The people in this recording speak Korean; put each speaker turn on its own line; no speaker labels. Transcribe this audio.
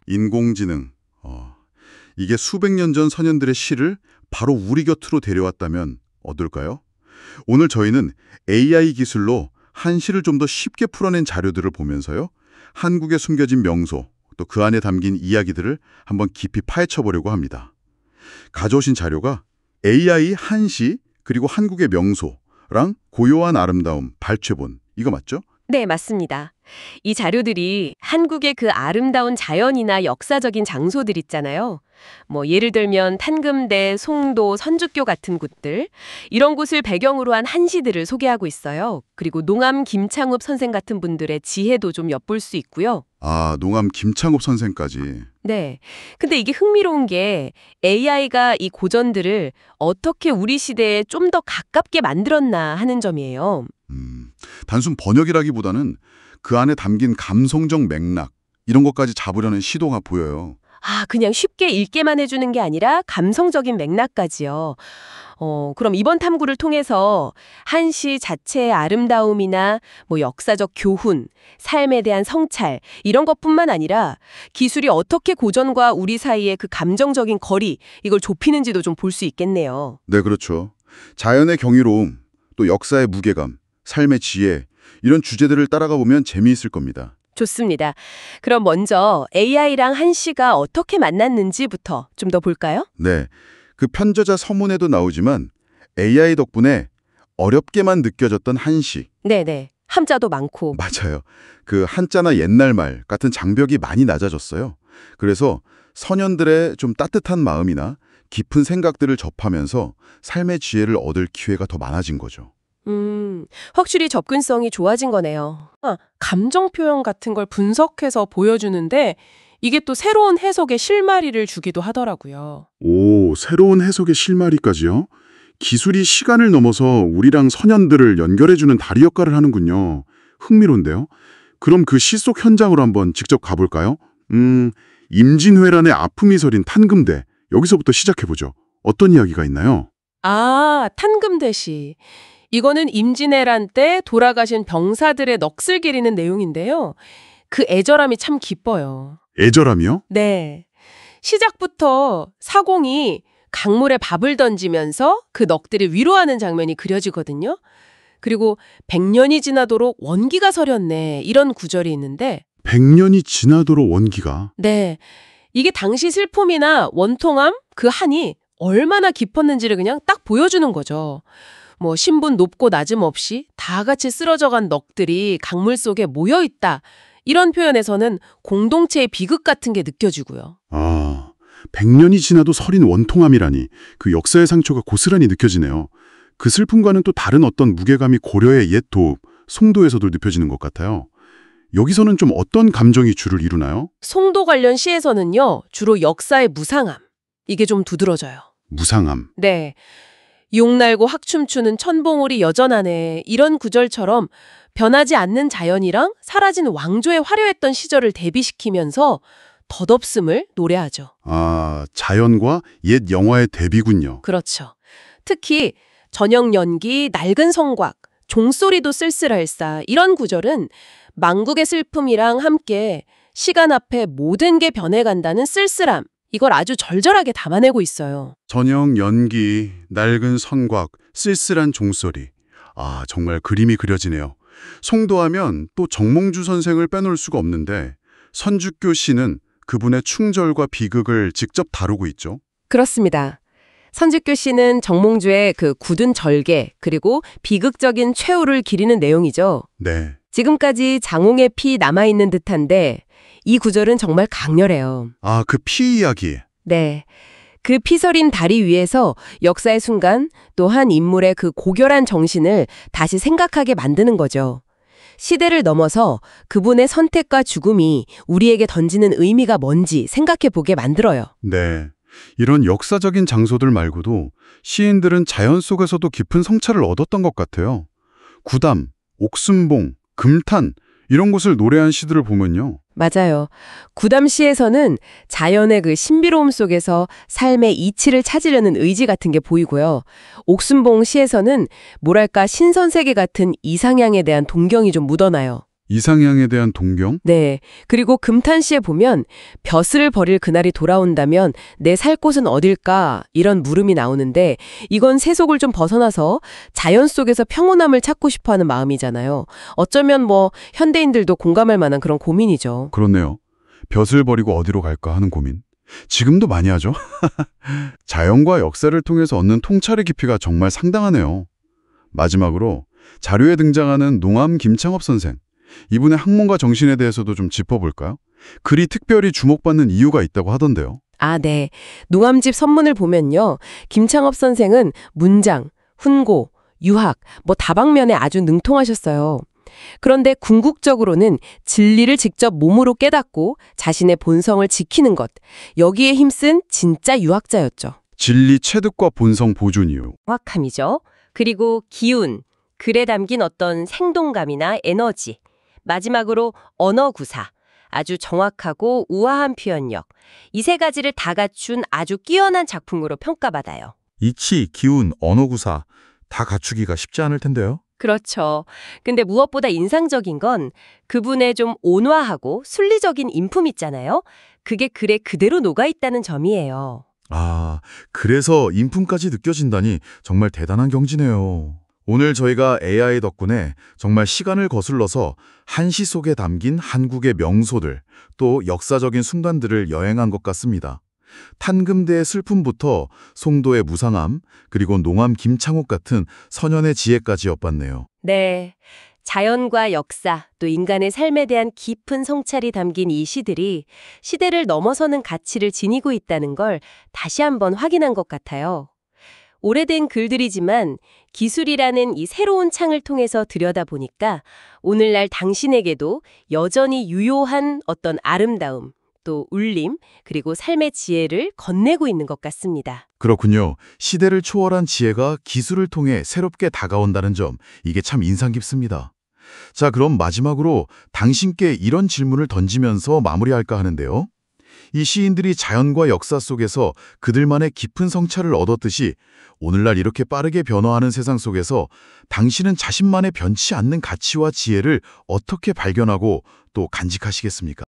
인공지능. 이게 수백 년 전 선현들의 시를 바로 우리 곁으로 데려왔다면 어떨까요? 오늘 저희는 AI 기술로 한 시를 좀 더 쉽게 풀어낸 자료들을 보면서요. 한국에 숨겨진 명소, 또 그 안에 담긴 이야기들을 한번 깊이 파헤쳐 보려고 합니다. 가져오신 자료가 AI 한시 그리고 한국의 명소랑 고요한 아름다움 발췌본, 이거 맞죠?
네, 맞습니다. 이 자료들이 한국의 그 아름다운 자연이나 역사적인 장소들 있잖아요. 예를 들면 탄금대, 송도, 선주교 같은 곳들, 이런 곳을 배경으로 한 한시들을 소개하고 있어요. 그리고 농암 김창욱 선생 같은 분들의 지혜도 좀 엿볼 수 있고요.
아, 농암 김창욱 선생까지.
네. 근데 이게 흥미로운 게 AI가 이 고전들을 어떻게 우리 시대에 좀 더 가깝게 만들었나 하는 점이에요.
단순 번역이라기보다는 그 안에 담긴 감성적 맥락, 이런 것까지 잡으려는 시도가 보여요.
그냥 쉽게 읽게만 해주는 게 아니라 감성적인 맥락까지요. 그럼 이번 탐구를 통해서 한시 자체의 아름다움이나 역사적 교훈, 삶에 대한 성찰, 이런 것뿐만 아니라 기술이 어떻게 고전과 우리 사이의 그 감정적인 거리, 이걸 좁히는지도 좀 볼 수 있겠네요.
네, 그렇죠. 자연의 경이로움, 또 역사의 무게감, 삶의 지혜, 이런 주제들을 따라가 보면 재미있을 겁니다.
좋습니다. 그럼 먼저 AI랑 한시가 어떻게 만났는지부터 좀 더 볼까요?
네, 그 편저자 서문에도 나오지만 AI 덕분에 어렵게만 느껴졌던 한시.
네네. 함자도 많고.
맞아요. 그 한자나 옛날말 같은 장벽이 많이 낮아졌어요. 그래서 선현들의 좀 따뜻한 마음이나 깊은 생각들을 접하면서 삶의 지혜를 얻을 기회가 더 많아진 거죠.
확실히 접근성이 좋아진 거네요.
감정 표현 같은 걸 분석해서 보여주는데 이게 또 새로운 해석의 실마리를 주기도 하더라고요.
오, 새로운 해석의 실마리까지요? 기술이 시간을 넘어서 우리랑 선현들을 연결해주는 다리 역할을 하는군요. 흥미로운데요? 그럼 그 시 속 현장으로 한번 직접 가볼까요? 임진왜란의 아픔이 서린 탄금대, 여기서부터 시작해보죠. 어떤 이야기가 있나요?
탄금대시. 이거는 임진왜란 때 돌아가신 병사들의 넋을 기리는 내용인데요. 그 애절함이 참 기뻐요.
애절함이요?
네. 시작부터 사공이 강물에 밥을 던지면서 그 넋들을 위로하는 장면이 그려지거든요. 그리고 100년이 지나도록 원기가 서렸네, 이런 구절이 있는데
100년이 지나도록 원기가.
네. 이게 당시 슬픔이나 원통함, 그 한이 얼마나 깊었는지를 그냥 딱 보여주는 거죠. 신분 높고 낮음 없이 다 같이 쓰러져간 넋들이 강물 속에 모여있다. 이런 표현에서는 공동체의 비극 같은 게 느껴지고요.
100년이 지나도 서린 원통함이라니 그 역사의 상처가 고스란히 느껴지네요. 그 슬픔과는 또 다른 어떤 무게감이 고려의 옛 도읍, 송도에서도 느껴지는 것 같아요. 여기서는 좀 어떤 감정이 주를 이루나요?
송도 관련 시에서는요, 주로 역사의 무상함. 이게 좀 두드러져요.
무상함.
네. 용날고 학춤추는 천봉우리 여전하네, 이런 구절처럼 변하지 않는 자연이랑 사라진 왕조의 화려했던 시절을 대비시키면서 덧없음을 노래하죠.
자연과 옛 영화의 대비군요.
그렇죠. 특히 저녁 연기, 낡은 성곽, 종소리도 쓸쓸할사, 이런 구절은 망국의 슬픔이랑 함께 시간 앞에 모든 게 변해간다는 쓸쓸함, 이걸 아주 절절하게 담아내고 있어요.
저녁 연기, 낡은 선곽, 쓸쓸한 종소리. 정말 그림이 그려지네요. 송도하면 또 정몽주 선생을 빼놓을 수가 없는데 선주교 씨는 그분의 충절과 비극을 직접 다루고 있죠.
그렇습니다. 선주교 씨는 정몽주의 그 굳은 절개 그리고 비극적인 최후를 기리는 내용이죠.
네.
지금까지 장홍의 피 남아있는 듯한데 이 구절은 정말 강렬해요.
그 피 이야기.
네. 그 피서린 다리 위에서 역사의 순간 또 한 인물의 그 고결한 정신을 다시 생각하게 만드는 거죠. 시대를 넘어서 그분의 선택과 죽음이 우리에게 던지는 의미가 뭔지 생각해 보게 만들어요.
네. 이런 역사적인 장소들 말고도 시인들은 자연 속에서도 깊은 성찰을 얻었던 것 같아요. 구담, 옥순봉, 금탄 이런 곳을 노래한 시들을 보면요.
맞아요. 구담시에서는 자연의 그 신비로움 속에서 삶의 이치를 찾으려는 의지 같은 게 보이고요. 옥순봉 시에서는 뭐랄까 신선세계 같은 이상향에 대한 동경이 좀 묻어나요.
이상향에 대한 동경?
네. 그리고 금탄시에 보면 벼슬을 버릴 그날이 돌아온다면 내 살 곳은 어딜까? 이런 물음이 나오는데 이건 세속을 좀 벗어나서 자연 속에서 평온함을 찾고 싶어하는 마음이잖아요. 어쩌면 뭐 현대인들도 공감할 만한 그런 고민이죠.
그렇네요. 벼슬 버리고 어디로 갈까 하는 고민. 지금도 많이 하죠. 자연과 역사를 통해서 얻는 통찰의 깊이가 정말 상당하네요. 마지막으로 자료에 등장하는 농암 김창업 선생. 이분의 학문과 정신에 대해서도 좀 짚어볼까요? 글이 특별히 주목받는 이유가 있다고 하던데요.
아, 네. 농암집 선문을 보면요. 김창업 선생은 문장, 훈고, 유학, 뭐 다방면에 아주 능통하셨어요. 그런데 궁극적으로는 진리를 직접 몸으로 깨닫고 자신의 본성을 지키는 것. 여기에 힘쓴 진짜 유학자였죠.
진리 체득과 본성 보존 이유.
정확함이죠. 그리고 기운, 글에 담긴 어떤 생동감이나 에너지. 마지막으로 언어 구사. 아주 정확하고 우아한 표현력. 이 세 가지를 다 갖춘 아주 뛰어난 작품으로 평가받아요.
이치, 기운, 언어구사 다 갖추기가 쉽지 않을 텐데요.
그렇죠. 근데 무엇보다 인상적인 건 그분의 좀 온화하고 순리적인 인품 있잖아요. 그게 글에 그대로 녹아있다는 점이에요.
아, 그래서 인품까지 느껴진다니 정말 대단한 경지네요. 오늘 저희가 AI 덕분에 정말 시간을 거슬러서 한시 속에 담긴 한국의 명소들, 또 역사적인 순간들을 여행한 것 같습니다. 탄금대의 슬픔부터 송도의 무상함, 그리고 농암 김창옥 같은 선현의 지혜까지 엿봤네요.
네. 자연과 역사, 또 인간의 삶에 대한 깊은 성찰이 담긴 이 시들이 시대를 넘어서는 가치를 지니고 있다는 걸 다시 한번 확인한 것 같아요. 오래된 글들이지만 기술이라는 이 새로운 창을 통해서 들여다보니까 오늘날 당신에게도 여전히 유효한 어떤 아름다움, 또 울림, 그리고 삶의 지혜를 건네고 있는 것 같습니다.
그렇군요. 시대를 초월한 지혜가 기술을 통해 새롭게 다가온다는 점, 이게 참 인상 깊습니다. 자, 그럼 마지막으로 당신께 이런 질문을 던지면서 마무리할까 하는데요. 이 시인들이 자연과 역사 속에서 그들만의 깊은 성찰을 얻었듯이 오늘날 이렇게 빠르게 변화하는 세상 속에서 당신은 자신만의 변치 않는 가치와 지혜를 어떻게 발견하고 또 간직하시겠습니까?